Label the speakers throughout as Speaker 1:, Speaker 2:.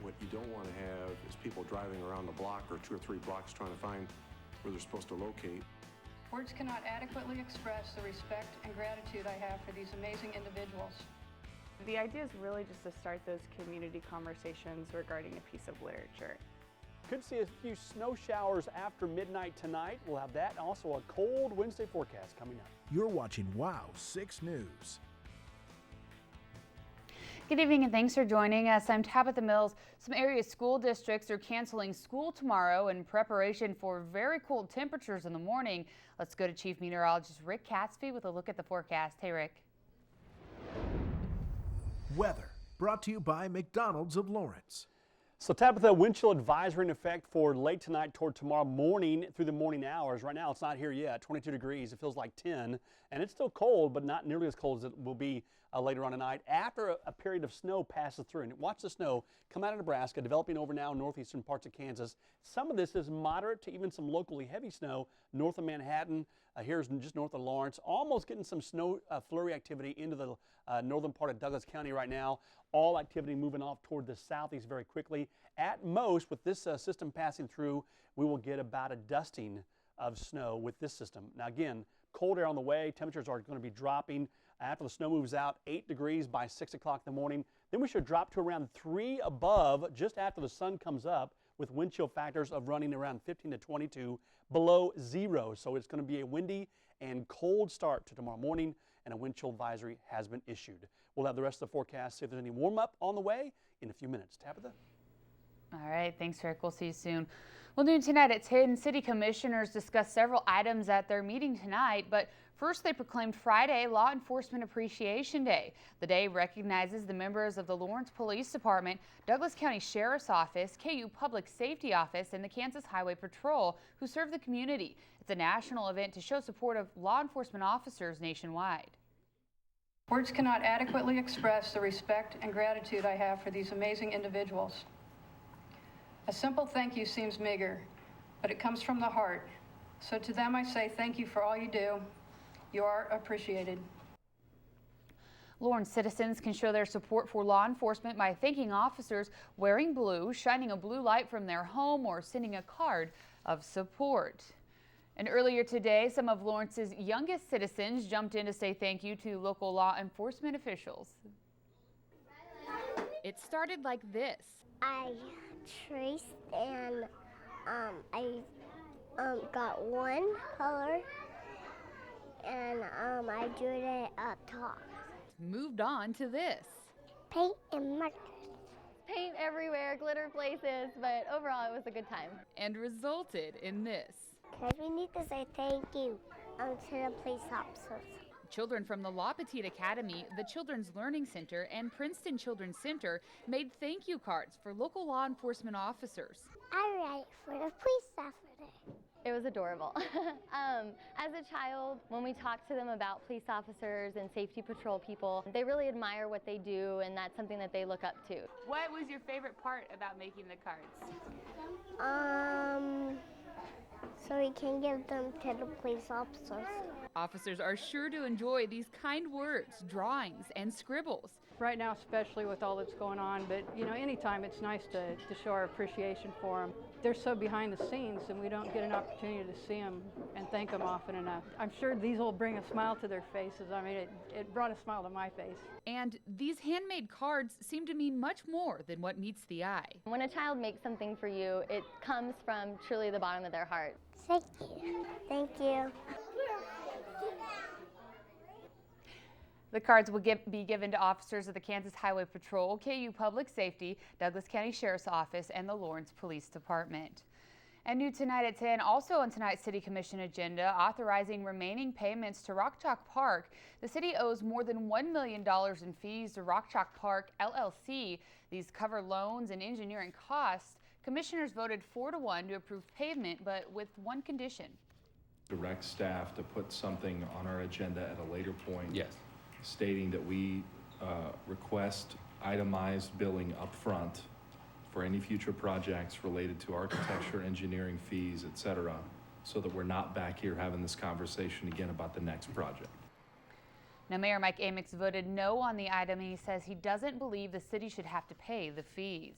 Speaker 1: What you don't want to have is people driving around the block or 2 or 3 blocks trying to find where they're supposed to locate.
Speaker 2: Words cannot adequately express the respect and gratitude I have for these amazing individuals.
Speaker 3: The idea is really just to start those community conversations regarding a piece of literature.
Speaker 4: Could see a few snow showers after midnight tonight. We'll have that and also a cold Wednesday forecast coming up.
Speaker 5: You're watching WOW 6 News.
Speaker 6: Good evening and thanks for joining us. I'm Tabitha Mills. Some area school districts are canceling school tomorrow in preparation for very cold temperatures in the morning. Let's go to Chief Meteorologist Rick Catsby with a look at the forecast. Hey, Rick.
Speaker 5: Weather brought to you by McDonald's of Lawrence.
Speaker 4: So Tabitha, wind chill advisory in effect for late tonight toward tomorrow morning through the morning hours. Right now it's not here yet, 22 degrees. It feels like 10, and it's still cold, but not nearly as cold as it will be later on tonight after a period of snow passes through. And watch the snow come out of Nebraska, developing over now northeastern parts of Kansas. Some of this is moderate to even some locally heavy snow north of Manhattan. Here's just north of Lawrence, almost getting some snow flurry activity into the northern part of Douglas County right now. All activity moving off toward the southeast very quickly. At most, with this system passing through, we will get about a dusting of snow with this system. Now again, cold air on the way. Temperatures are going to be dropping after the snow moves out 8 degrees by 6 o'clock in the morning. Then we should drop to around 3 above just after the sun comes up, with wind chill factors of running around 15 to 22 below 0. So it's going to be a windy and cold start to tomorrow morning, and a wind chill advisory has been issued. We'll have the rest of the forecast, see if there's any warm up on the way in a few minutes. Tabitha?
Speaker 6: All right, thanks, Rick. We'll see you soon. Well, noon tonight at 10, city commissioners discussed several items at their meeting tonight, but first they proclaimed Friday Law Enforcement Appreciation Day. The day recognizes the members of the Lawrence Police Department, Douglas County Sheriff's Office, KU Public Safety Office, and the Kansas Highway Patrol who serve the community. It's a national event to show support of law enforcement officers nationwide.
Speaker 2: Words cannot adequately express the respect and gratitude I have for these amazing individuals. A simple thank you seems meager, but it comes from the heart. So to them I say thank you for all you do. You are appreciated.
Speaker 6: Lawrence citizens can show their support for law enforcement by thanking officers wearing blue, shining a blue light from their home, or sending a card of support. And earlier today, some of Lawrence's youngest citizens jumped in to say thank you to local law enforcement officials. It started like this.
Speaker 7: I traced and I got one color and I drew it up top.
Speaker 6: Moved on to this.
Speaker 7: Paint and markers.
Speaker 8: Paint everywhere, glitter places, but overall it was a good time.
Speaker 6: And resulted in this.
Speaker 7: Because we need to say thank you to the police officers.
Speaker 6: Children from the La Petite Academy, the Children's Learning Center, and Princeton Children's Center made thank you cards for local law enforcement officers.
Speaker 7: I write for the police officer.
Speaker 8: It was adorable. As a child, when we talk to them about police officers and safety patrol people, they really admire what they do, and that's something that they look up to.
Speaker 6: What was your favorite part about making the cards?
Speaker 7: So we can give them to the police officers.
Speaker 6: Officers are sure to enjoy these kind words, drawings, and scribbles.
Speaker 2: Right now, especially with all that's going on, but you know, anytime it's nice to show our appreciation for them. They're so behind the scenes and we don't get an opportunity to see them and thank them often enough. I'm sure these will bring a smile to their faces. I mean, it brought a smile to my face.
Speaker 6: And these handmade cards seem to mean much more than what meets the eye.
Speaker 8: When a child makes something for you, it comes from truly the bottom of their heart.
Speaker 7: Thank you. Thank you.
Speaker 6: The cards will be given to officers of the Kansas Highway Patrol, KU Public Safety, Douglas County Sheriff's Office, and the Lawrence Police Department. And new tonight at 10, also on tonight's City Commission agenda, authorizing remaining payments to Rock Chalk Park. The city owes more than $1 million in fees to Rock Chalk Park LLC. These cover loans and engineering costs. Commissioners voted 4-1 to approve payment, but with one condition.
Speaker 9: Direct staff to put something on our agenda at a later point.
Speaker 10: Yes.
Speaker 9: Stating that we request itemized billing up front for any future projects related to architecture, engineering fees, etc., so that we're not back here having this conversation again about the next project.
Speaker 6: Now, Mayor Mike Amix voted no on the item, and he says he doesn't believe the city should have to pay the fees.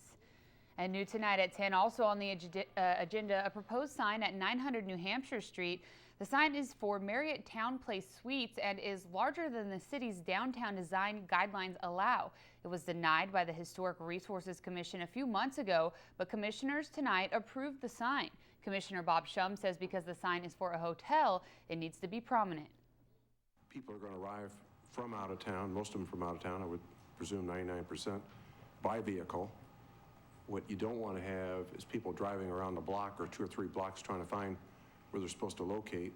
Speaker 6: And new tonight at 10, also on the agenda, a proposed sign at 900 New Hampshire Street. The sign is for Marriott Town Place Suites and is larger than the city's downtown design guidelines allow. It was denied by the Historic Resources Commission a few months ago, but commissioners tonight approved the sign. Commissioner Bob Shum says because the sign is for a hotel, it needs to be prominent.
Speaker 1: People are going to arrive from out of town, most of them from out of town, I would presume 99%, by vehicle. What you don't want to have is people driving around the block or 2 or 3 blocks trying to find where they're supposed to locate.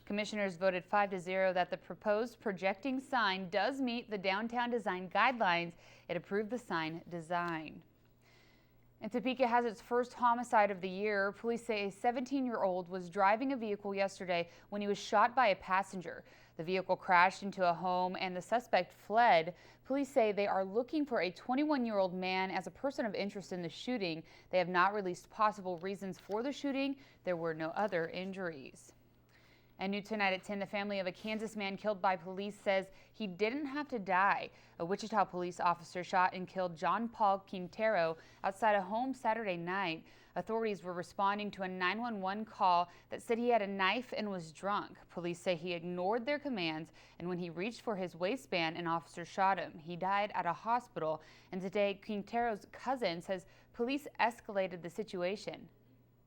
Speaker 6: Commissioners voted 5-0 that the proposed projecting sign does meet the downtown design guidelines. It approved the sign design. And Topeka has its first homicide of the year. Police say a 17-year-old was driving a vehicle yesterday when he was shot by a passenger. The vehicle crashed into a home and the suspect fled. Police say they are looking for a 21-year-old man as a person of interest in the shooting. They have not released possible reasons for the shooting. There were no other injuries. And new tonight at 10, the family of a Kansas man killed by police says he didn't have to die. A Wichita police officer shot and killed John Paul Quintero outside a home Saturday night. Authorities were responding to a 911 call that said he had a knife and was drunk. Police say he ignored their commands, and when he reached for his waistband, an officer shot him. He died at a hospital, and today Quintero's cousin says police escalated the situation.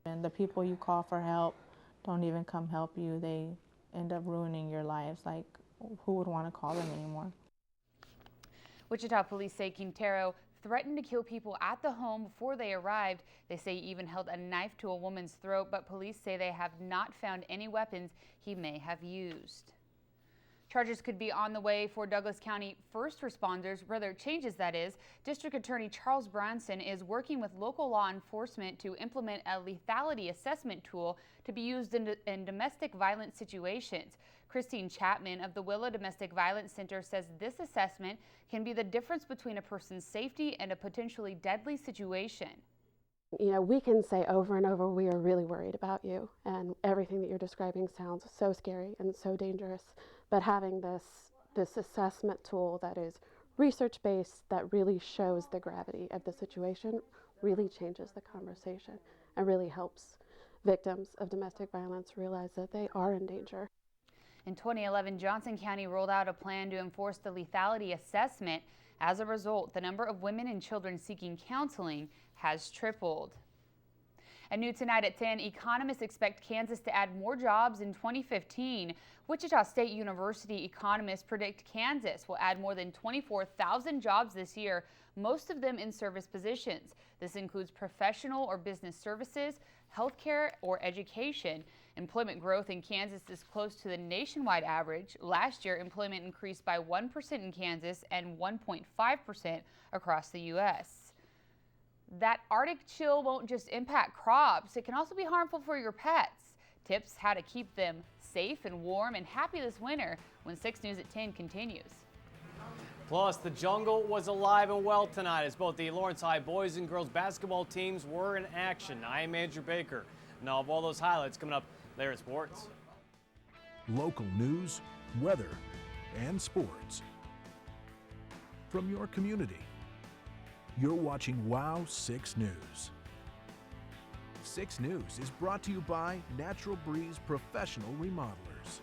Speaker 10: And the people you call for help don't even come help you. They end up ruining your lives. Like, who would want to call them anymore?
Speaker 6: Wichita police say Quintero threatened to kill people at the home before they arrived. They say he even held a knife to a woman's throat, but police say they have not found any weapons he may have used. Charges could be on the way for Douglas County first responders, rather changes that is. District Attorney Charles Bronson is working with local law enforcement to implement a lethality assessment tool to be used in domestic violence situations. Christine Chapman of the Willow Domestic Violence Center says this assessment can be the difference between a person's safety and a potentially deadly situation.
Speaker 11: You know, we can say over and over, we are really worried about you, and everything that you're describing sounds so scary and so dangerous. But having this assessment tool that is research-based, that really shows the gravity of the situation, really changes the conversation and really helps victims of domestic violence realize that they are in danger.
Speaker 6: In 2011, Johnson County rolled out a plan to enforce the lethality assessment. As a result, the number of women and children seeking counseling has tripled. And new tonight at 10, economists expect Kansas to add more jobs in 2015. Wichita State University economists predict Kansas will add more than 24,000 jobs this year, most of them in service positions. This includes professional or business services, healthcare, or education. Employment growth in Kansas is close to the nationwide average. Last year, employment increased by 1% in Kansas and 1.5% across the U.S. That Arctic chill won't just impact crops, it can also be harmful for your pets. Tips how to keep them safe and warm and happy this winter when 6 News at 10 continues.
Speaker 12: Plus, the jungle was alive and well tonight as both the Lawrence High boys and girls basketball teams were in action. I am Andrew Baker. Now, of all those highlights coming up later in sports.
Speaker 5: Local news, weather, and sports from your community. You're watching WOW 6 News. 6 News is brought to you by Natural Breeze Professional Remodelers.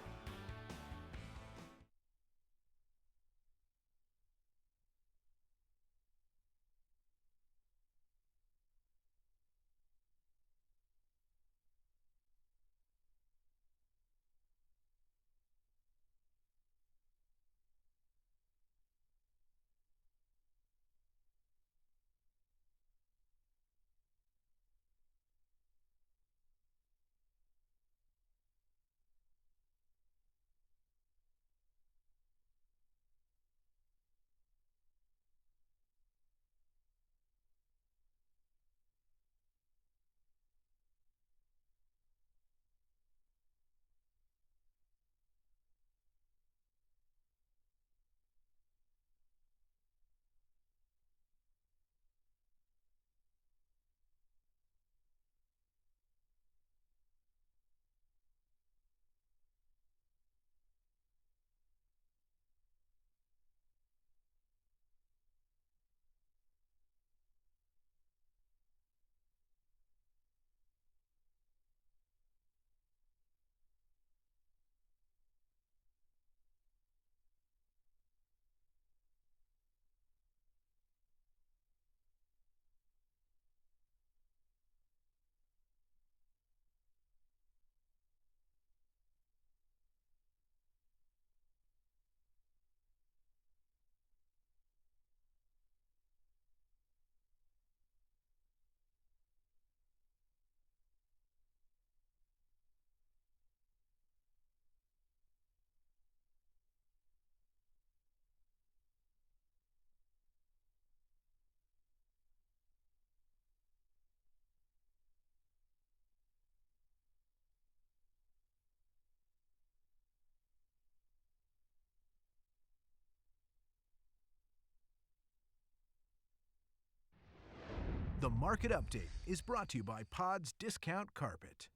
Speaker 5: The Market Update is brought to you by Pod's Discount Carpet.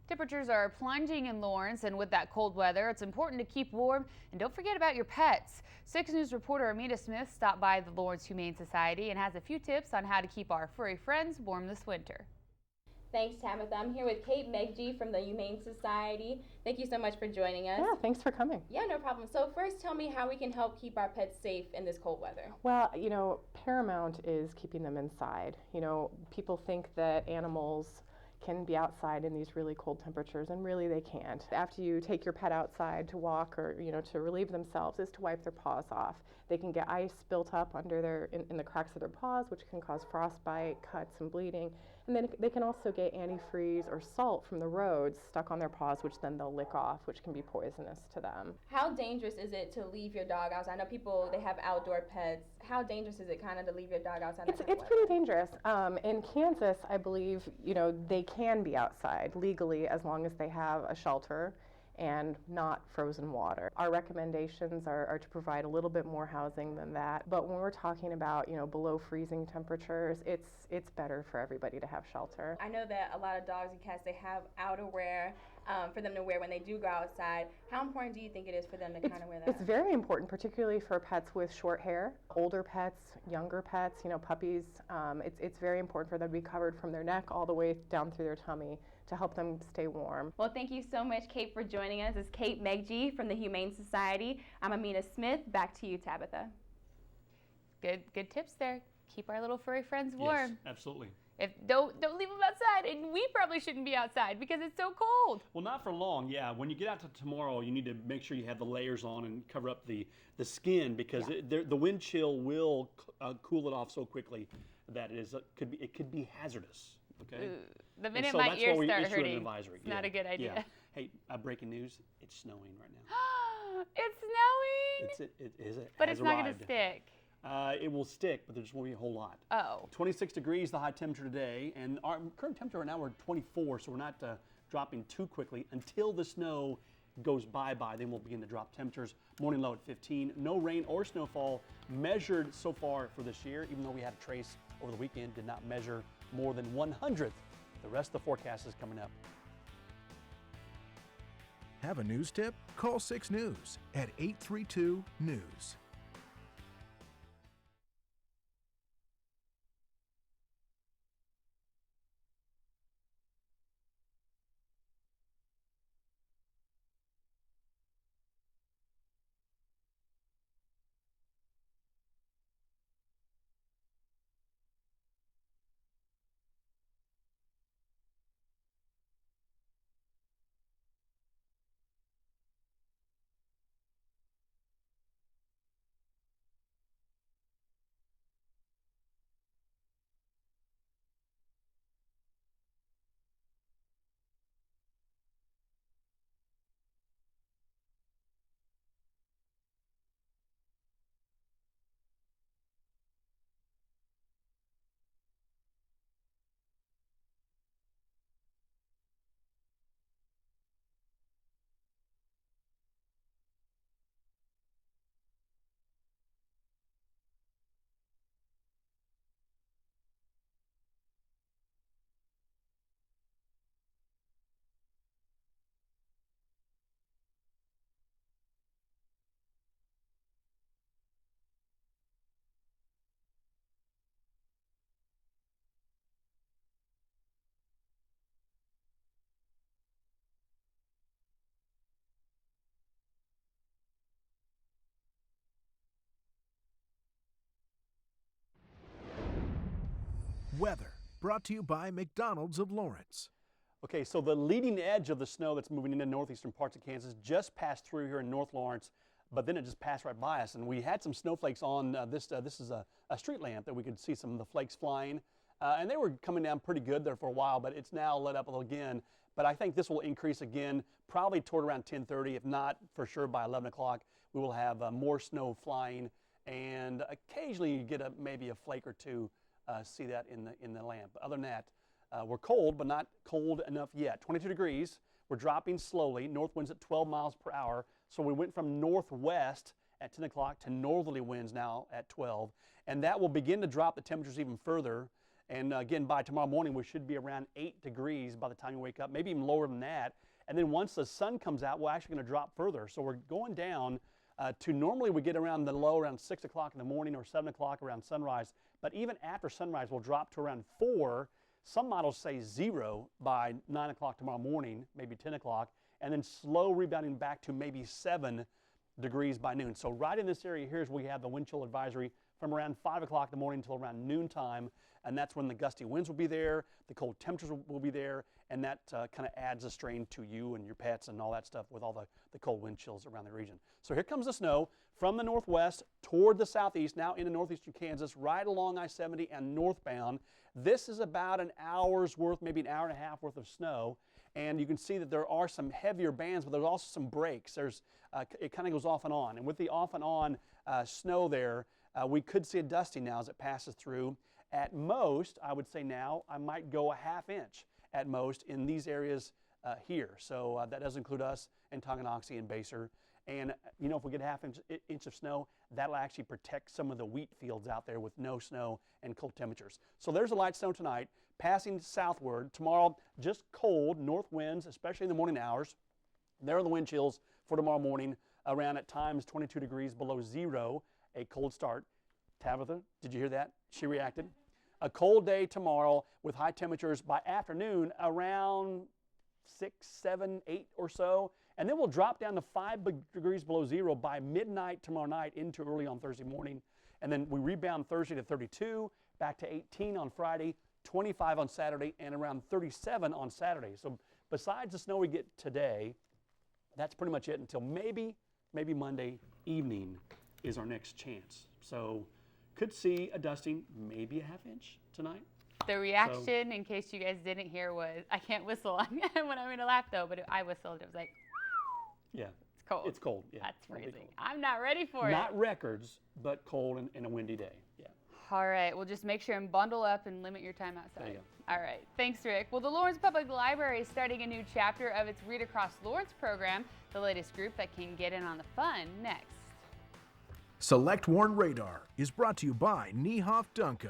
Speaker 6: Temperatures are plunging in Lawrence, and with that cold weather, it's important to keep warm and don't forget about your pets. 6 News reporter Amita Smith stopped by the Lawrence Humane Society and has a few tips on how to keep our furry friends warm this winter.
Speaker 13: Thanks, Tabitha. I'm here with Kate Megji from the Humane Society. Thank you so much for joining us.
Speaker 14: Yeah, thanks for coming.
Speaker 13: Yeah, no problem. So first, tell me how we can help keep our pets safe in this cold weather.
Speaker 14: Well, paramount is keeping them inside. People think that animals can be outside in these really cold temperatures, and really they can't. After you take your pet outside to walk or to relieve themselves, is to wipe their paws off. They can get ice built up under in the cracks of their paws, which can cause frostbite, cuts, and bleeding. And then they can also get antifreeze or salt from the roads stuck on their paws, which then they'll lick off, which can be poisonous to them.
Speaker 13: How dangerous is it to leave your dog outside? I know people, they have outdoor pets. How dangerous is it kind of to leave your dog outside?
Speaker 14: It's pretty dangerous. In Kansas, I believe, they can be outside legally as long as they have a shelter and not frozen water. Our recommendations are to provide a little bit more housing than that. But when we're talking about, below freezing temperatures, it's better for everybody to have shelter.
Speaker 13: I know that a lot of dogs and cats, they have outerwear for them to wear when they do go outside. How important do you think it is for them to kind of wear that?
Speaker 14: It's very important, particularly for pets with short hair, older pets, younger pets, puppies. It's very important for them to be covered from their neck all the way down through their tummy to help them stay warm.
Speaker 13: Well, thank you so much, Kate, for joining us. It's Kate Megji from the Humane Society. I'm Amita Smith. Back to you, Tabitha.
Speaker 6: Good tips there. Keep our little furry friends warm.
Speaker 4: Yes, absolutely.
Speaker 6: Don't leave them outside, and we probably shouldn't be outside because it's so cold.
Speaker 4: Well, not for long. Yeah, when you get out to tomorrow, you need to make sure you have the layers on and cover up the skin because the wind chill will cool it off so quickly that it could be hazardous. Okay.
Speaker 6: The minute
Speaker 4: so
Speaker 6: my ears start
Speaker 4: hurting,
Speaker 6: hurting,
Speaker 4: advisory.
Speaker 6: it's not a good idea.
Speaker 4: Yeah. Hey, breaking news! It's snowing right now.
Speaker 6: It's snowing.
Speaker 4: Is it?
Speaker 6: But it's not going to stick.
Speaker 4: It will stick, but there just won't be a whole lot.
Speaker 6: Oh.
Speaker 4: 26 degrees, the high temperature today, and our current temperature right now we're at 24, so we're not dropping too quickly until the snow goes bye-bye. Then we'll begin to drop temperatures. Morning low at 15. No rain or snowfall measured so far for this year, even though we had a trace over the weekend, did not measure more than 1/100th. The rest of the forecast is coming up.
Speaker 5: Have a news tip? Call 6 News at 832 News. Weather, brought to you by McDonald's of Lawrence.
Speaker 4: Okay, so the leading edge of the snow that's moving into northeastern parts of Kansas just passed through here in North Lawrence, but then it just passed right by us. And we had some snowflakes on this is a street lamp that we could see some of the flakes flying. And they were coming down pretty good there for a while, but it's now let up a little again. But I think this will increase again, probably toward around 10:30, if not for sure by 11 o'clock. We will have more snow flying, and occasionally you get maybe a flake or two. See that in the lamp. Other than that, we're cold, but not cold enough yet. 22 degrees. We're dropping slowly. North winds at 12 miles per hour. So we went from northwest at 10 o'clock to northerly winds now at 12. And that will begin to drop the temperatures even further And again, by tomorrow morning, we should be around 8 degrees by the time you wake up, maybe even lower than that. And then once the sun comes out, we're actually going to drop further. So we're going down to normally we get around the low around 6 o'clock in the morning or 7 o'clock around sunrise. But even after sunrise, we'll drop to around 4. Some models say 0 by 9 o'clock tomorrow morning, maybe 10 o'clock, and then slow rebounding back to maybe 7 degrees by noon. So right in this area here is where we have the wind chill advisory from around 5 o'clock in the morning until around noontime, and that's when the gusty winds will be there, the cold temperatures will be there, and that kind of adds a strain to you and your pets and all that stuff with all the cold wind chills around the region. So here comes the snow from the northwest toward the southeast, now into northeastern Kansas, right along I-70 and northbound. This is about an hour's worth, maybe an hour and a half worth of snow. And you can see that there are some heavier bands, but there's also some breaks. It kind of goes off and on. And with the off and on snow there, we could see a dusting now as it passes through. At most, I would say now, I might go a ½ inch at most in these areas here. So that does include us and Tonganoxie and Baser. And you know, if we get a ½ inch of snow, that'll actually protect some of the wheat fields out there with no snow and cold temperatures. So there's a light snow tonight, passing southward. Tomorrow, just cold, north winds, especially in the morning hours. There are the wind chills for tomorrow morning, around at times 22 degrees below 0, a cold start. Tabitha, did you hear that? She reacted. A cold day tomorrow with high temperatures by afternoon around 6, 7, 8 or so. And then we'll drop down to 5 degrees below 0 by midnight tomorrow night into early on Thursday morning. And then we rebound Thursday to 32, back to 18 on Friday, 25 on Saturday, and around 37 on Saturday. So besides the snow we get today, that's pretty much it until maybe Monday evening is our next chance. So could see a dusting, maybe a ½ inch tonight.
Speaker 6: The reaction, in case you guys didn't hear, was I can't whistle when I'm in a lap though, but I whistled. It was like,
Speaker 4: yeah,
Speaker 6: it's cold.
Speaker 4: It's cold. Yeah,
Speaker 6: that's freezing. I'm not ready for it.
Speaker 4: Not records, but cold and a windy day. Yeah.
Speaker 6: All right, well, just make sure and bundle up and limit your time outside.
Speaker 4: There you go.
Speaker 6: All right, thanks, Rick. Well, the Lawrence Public Library is starting a new chapter of its Read Across Lawrence program, the latest group that can get in on the fun next.
Speaker 5: Select Warn Radar is brought to you by Niehoff Dunko.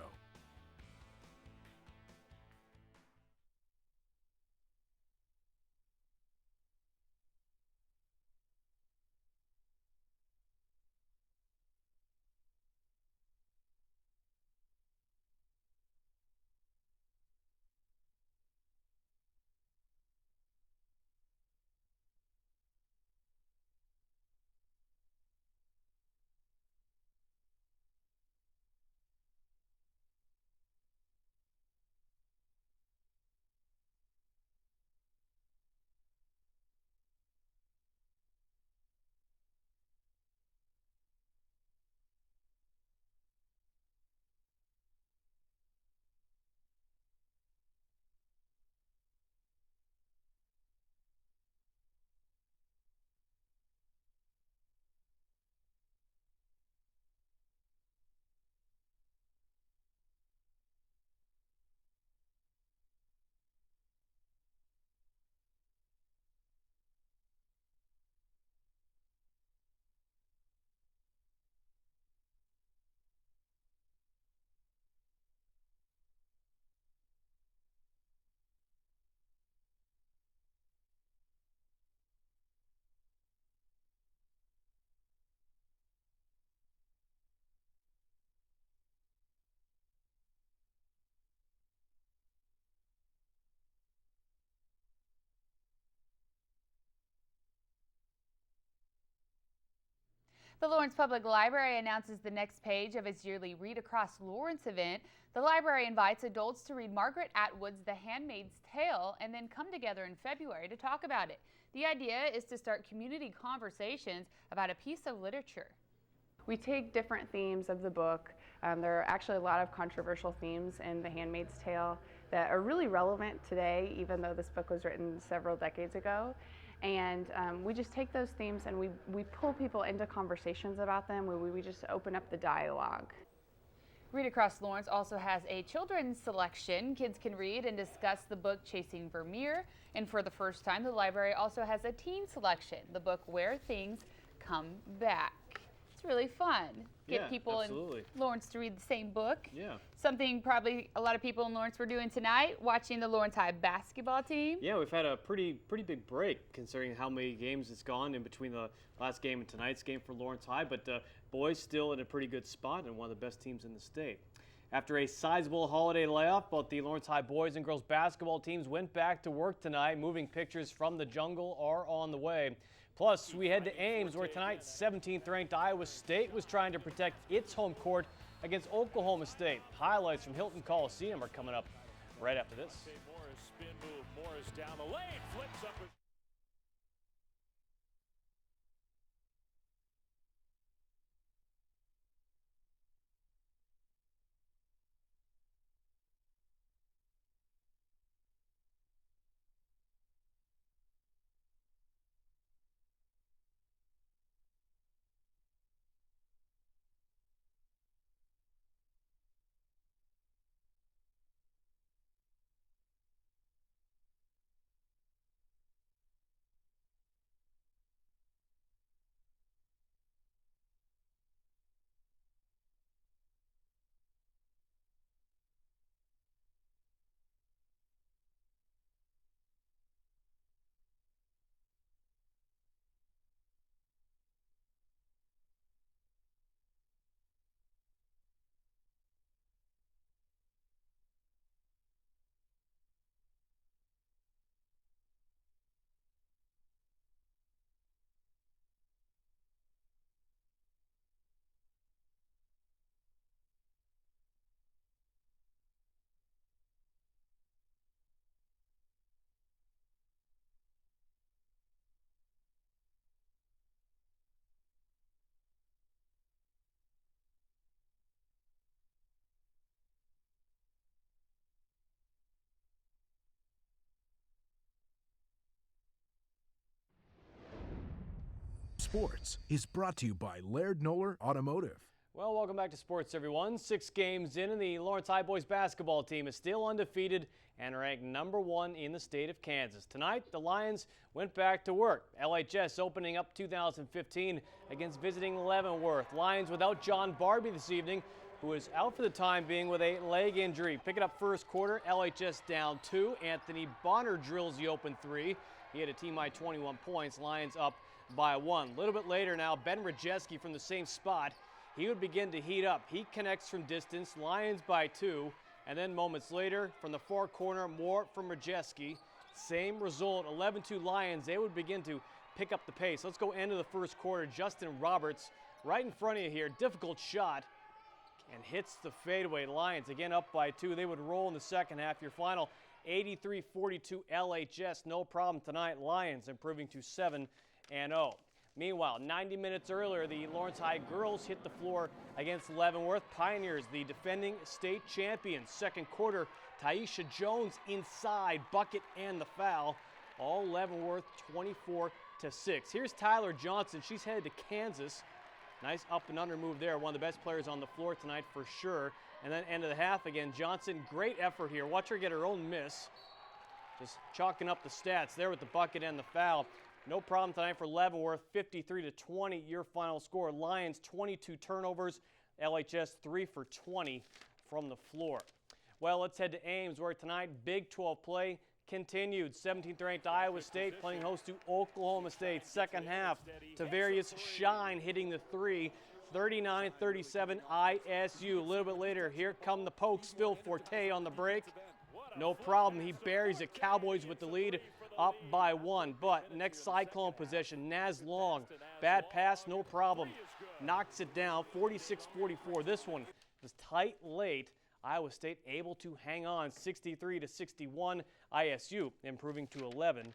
Speaker 6: The Lawrence Public Library announces the next page of its yearly Read Across Lawrence event. The library invites adults to read Margaret Atwood's The Handmaid's Tale and then come together in February to talk about it. The idea is to start community conversations about a piece of literature.
Speaker 3: We take different themes of the book. There are actually a lot of controversial themes in The Handmaid's Tale that are really relevant today, even though this book was written several decades ago. And we just take those themes and we pull people into conversations about them. We just open up the dialogue.
Speaker 6: Read Across Lawrence also has a children's selection. Kids can read and discuss the book Chasing Vermeer. And for the first time, the library also has a teen selection, the book Where Things Come Back. It's really fun. get
Speaker 12: Yeah,
Speaker 6: people
Speaker 12: absolutely.
Speaker 6: in Lawrence to read the same book.
Speaker 12: Yeah.
Speaker 6: Something probably a lot of people in Lawrence were doing tonight, watching the Lawrence High basketball team.
Speaker 12: Yeah, we've had a pretty big break considering how many games it's gone in between the last game and tonight's game for Lawrence High, but boys still in a pretty good spot and one of the best teams in the state. After a sizable holiday layoff, both the Lawrence High boys and girls basketball teams went back to work tonight. Moving pictures from the jungle are on the way. Plus, we head to Ames, where tonight 17th ranked Iowa State was trying to protect its home court against Oklahoma State. Highlights from Hilton Coliseum are coming up right after this.
Speaker 15: Morris spin move. Morris down the lane, flips up.
Speaker 5: Sports is brought to you by Laird Noller Automotive.
Speaker 12: Well, welcome back to sports, everyone. 6 games in, and the Lawrence High boys basketball team is still undefeated and ranked #1 in the state of Kansas. Tonight, the Lions went back to work. LHS opening up 2015 against visiting Leavenworth. Lions without John Barbie this evening, who is out for the time being with a leg injury. Picking up first quarter, LHS down 2. Anthony Bonner drills the open 3. He had a team-high 21 points. Lions up by 1. A little bit later now, Ben Rajeski from the same spot. He would begin to heat up. He connects from distance. Lions by 2. And then moments later, from the far corner, more from Rajeski. Same result, 11-2 Lions. They would begin to pick up the pace. Let's go into the first quarter. Justin Roberts right in front of you here. Difficult shot. And hits the fadeaway. Lions again up by 2. They would roll in the second half. Your final 83-42 LHS. No problem tonight. Lions improving to 7-0. Meanwhile, 90 minutes earlier, the Lawrence High girls hit the floor against Leavenworth Pioneers, the defending state champions. Second quarter, Taisha Jones inside, bucket and the foul. All Leavenworth 24-6. Here's Tyler Johnson. She's headed to Kansas. Nice up and under move there. One of the best players on the floor tonight for sure. And then end of the half again, Johnson, great effort here. Watch her get her own miss. Just chalking up the stats there with the bucket and the foul. No problem tonight for Leavenworth, 53-20, your final score. Lions 22 turnovers, LHS 3 for 20 from the floor. Well, let's head to Ames, where tonight Big 12 play continued. 17th ranked Iowa State playing host to Oklahoma State. Second half, Tavarius Shine hitting the 3, 39-37 ISU. A little bit later, here come the Pokes. Phil Forte on the break. No problem, he buries it. Cowboys with the lead, up by 1. But next Cyclone possession, Naz Long. Bad pass, no problem. Knocks it down, 46-44. This one was tight late. Iowa State able to hang on, 63-61. ISU improving to 11-2.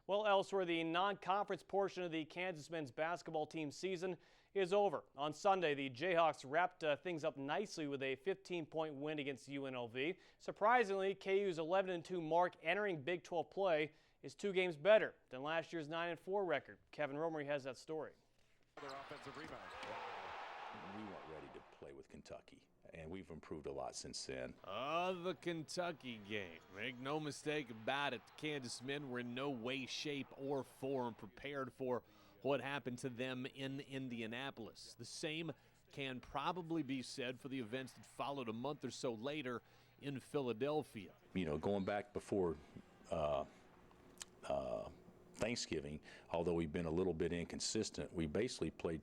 Speaker 12: Well, elsewhere, the non-conference portion of the Kansas men's basketball team season is over. On Sunday, the Jayhawks wrapped things up nicely with a 15-point win against UNLV. Surprisingly, KU's 11-2 mark entering Big 12 play is 2 games better than last year's 9-4 record. Kevin Romery has that story.
Speaker 15: Offensive rebound.
Speaker 16: We weren't ready to play with Kentucky, and we've improved a lot since then.
Speaker 17: The Kentucky game. Make no mistake about it, the Kansas men were in no way, shape, or form prepared for what happened to them in Indianapolis. The same can probably be said for the events that followed a month or so later in Philadelphia.
Speaker 16: You know, going back before Thanksgiving, although we've been a little bit inconsistent, we basically played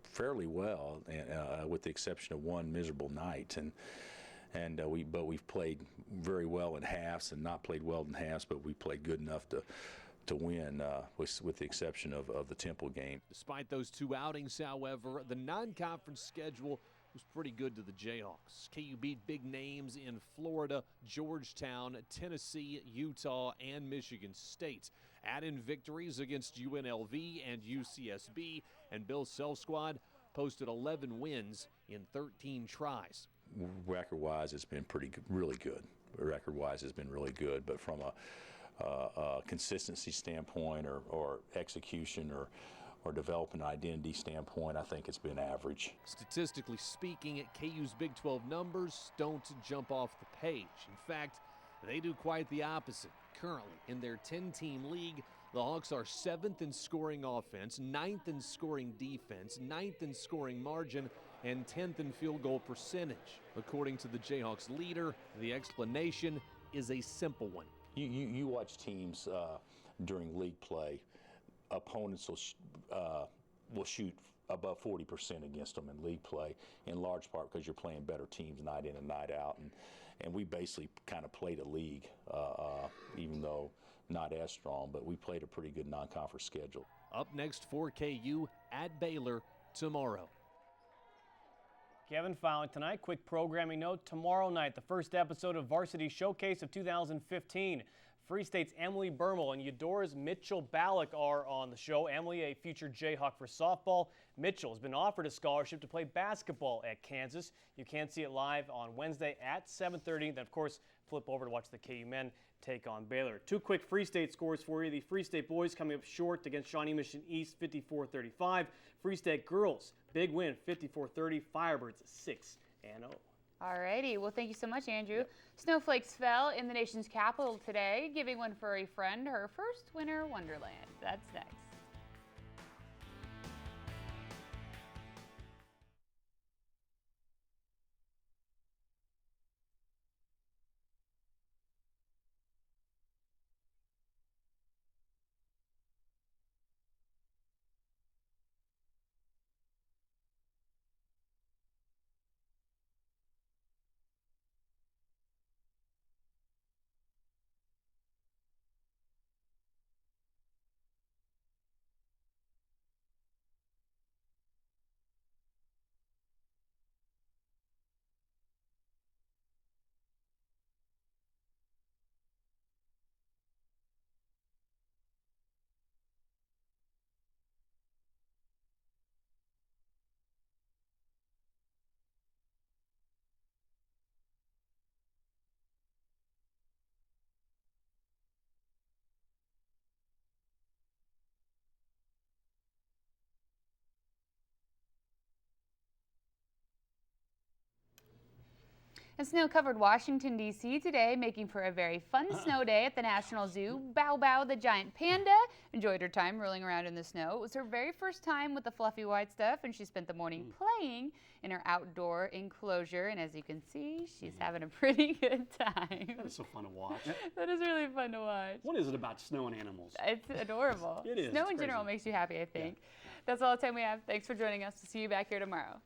Speaker 16: fairly well, with the exception of one miserable night. But we've played very well in halves and not played well in halves, but we played good enough to win, with the exception of the Temple game.
Speaker 17: Despite those two outings, however, the non-conference schedule was pretty good to the Jayhawks. KU beat big names in Florida, Georgetown, Tennessee, Utah, and Michigan State. Add in victories against UNLV and UCSB, and Bill Self's squad posted 11 wins in 13 tries.
Speaker 16: Record-wise, it's been really good. Record-wise, it's been really good, but from a consistency standpoint or execution or developing an identity standpoint, I think it's been average.
Speaker 17: Statistically speaking, KU's Big 12 numbers don't jump off the page. In fact, they do quite the opposite. Currently, in their 10-team league, the Hawks are 7th in scoring offense, 9th in scoring defense, 9th in scoring margin, and 10th in field goal percentage. According to the Jayhawks leader, the explanation is a simple one.
Speaker 16: You watch teams during league play, opponents will shoot above 40% against them in league play, in large part because you're playing better teams night in and night out. And we basically kind of played a league, even though not as strong, but we played a pretty good non-conference schedule.
Speaker 17: Up next for KU at Baylor tomorrow.
Speaker 12: Kevin Fowling tonight. Quick programming note. Tomorrow night, the first episode of Varsity Showcase of 2015. Free State's Emily Bermel and Eudora's Mitchell Ballack are on the show. Emily, a future Jayhawk for softball. Mitchell has been offered a scholarship to play basketball at Kansas. You can see it live on Wednesday at 7:30. Then, of course, flip over to watch the KU men take on Baylor. Two quick Free State scores for you. The Free State boys coming up short against Shawnee Mission East, 54-35. Free State girls, big win, 54-30. Firebirds 6-0.
Speaker 6: Alrighty, well, thank you so much, Andrew. Snowflakes fell in the nation's capital today, giving one furry friend her first winter wonderland. That's next. A snow-covered Washington, D.C. today, making for a very fun snow day at the National Zoo. Bow Bow, the giant panda, enjoyed her time rolling around in the snow. It was her very first time with the fluffy white stuff, and she spent the morning playing in her outdoor enclosure. And as you can see, she's having a pretty good time.
Speaker 4: That is so fun to watch.
Speaker 6: That is really fun to watch.
Speaker 4: What is it about snow and animals?
Speaker 6: It's adorable.
Speaker 4: It is.
Speaker 6: Snow
Speaker 4: It's
Speaker 6: in
Speaker 4: crazy.
Speaker 6: general makes you happy, I think. That's all the time we have. Thanks for joining us. We'll see you back here tomorrow.